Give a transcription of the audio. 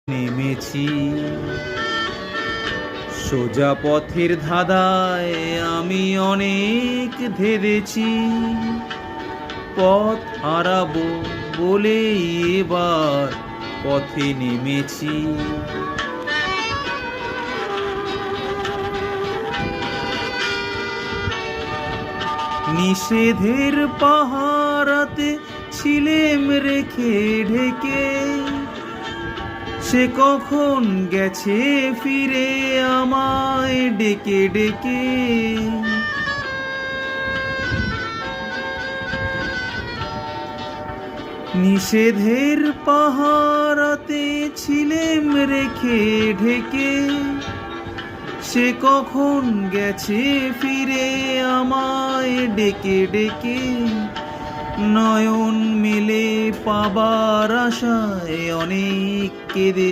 নেমেছি সোজা পথের ধাঁধায় আমি অনেক ধেড়েছি, পথ হারাবো বলে এবার পথে নেমেছি। নিষেধের পাহারাতে ছিলেম রেখে ঢেকে, সে কখন গেছে ফিরে আমায় ডেকে ডেকে। নিষেধের পাহারাতে ছিলেম রেখে ঢেকে, সে কখন গেছে ফিরে আমায় ডেকে ডেকে। নয়ন মেলে পাবার আশায় অনেক কেঁদে